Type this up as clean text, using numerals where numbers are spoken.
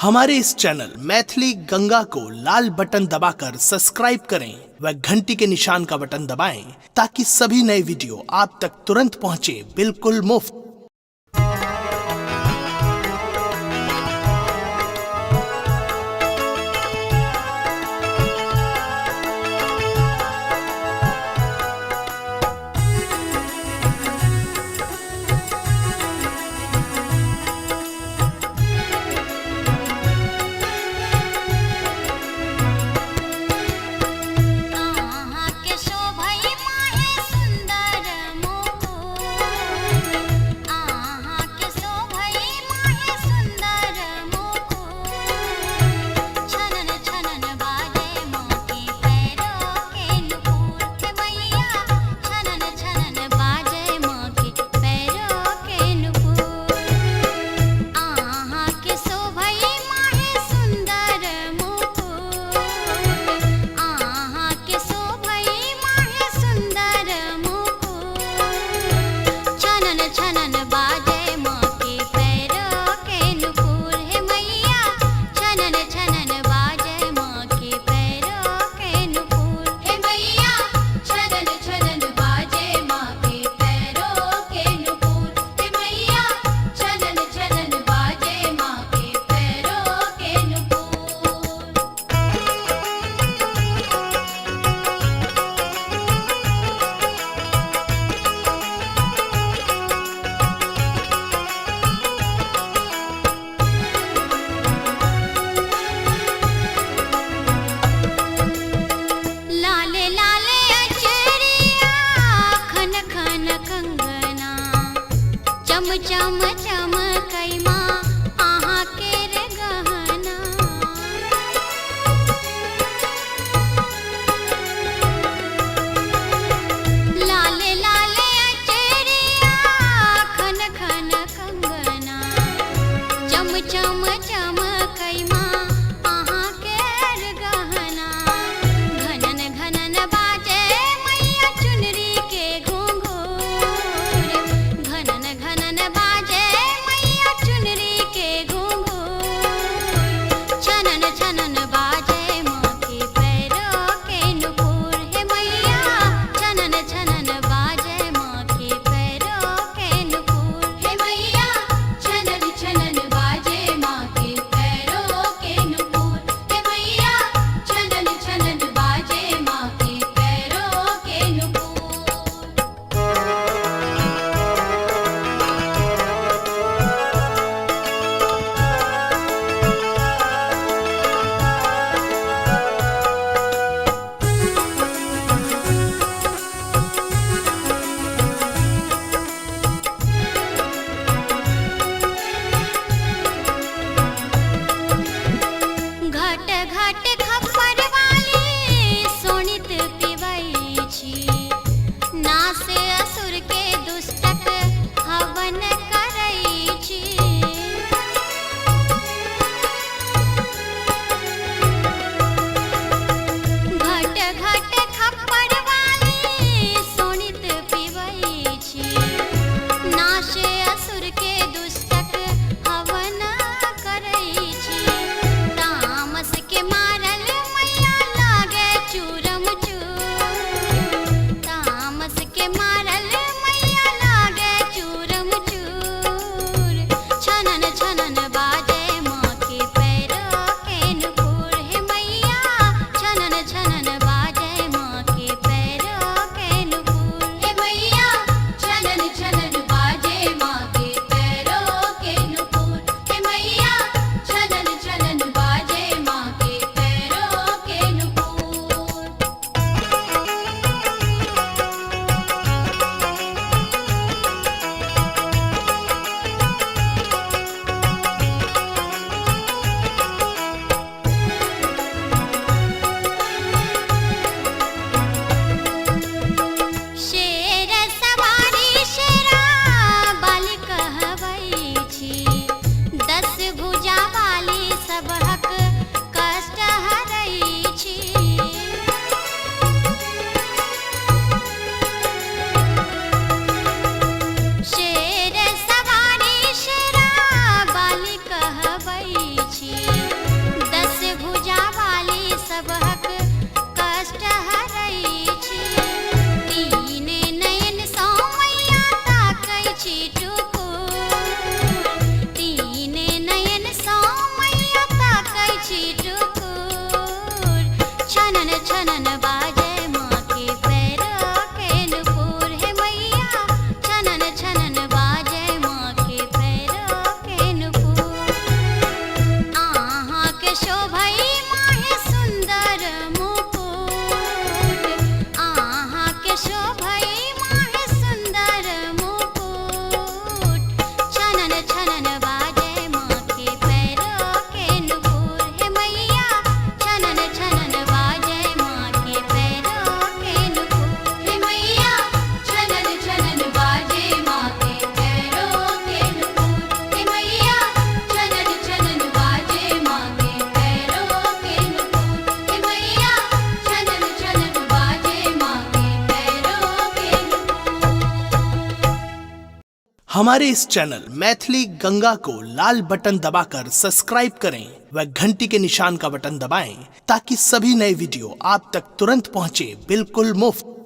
हमारे इस चैनल मैथिली गंगा को लाल बटन दबाकर सब्सक्राइब करें व घंटी के निशान का बटन दबाएं ताकि सभी नए वीडियो आप तक तुरंत पहुंचे बिल्कुल मुफ्त। चम चम कैमा आहा केर गहना लाले लाले अचरिया खन खन कंगना चम चम चम कैमा आहा केर गहना घनन घनन बाजे मैया चुनरी के घुंघरू घनन घनन बाजे मैया चुनरी के घुंघरू छनन छनन बाजे माँ के पैरों के नुपुर हे मैया छनन छनन बाजे माँ के पैरों के नुपुर हे मैया छनन छनन बाजे माँ के पैरों हमारे इस चैनल मैथिली गंगा को लाल बटन दबाकर सब्सक्राइब करें व घंटी के निशान का बटन दबाएं ताकि सभी नए वीडियो आप तक तुरंत पहुंचे बिल्कुल मुफ्त।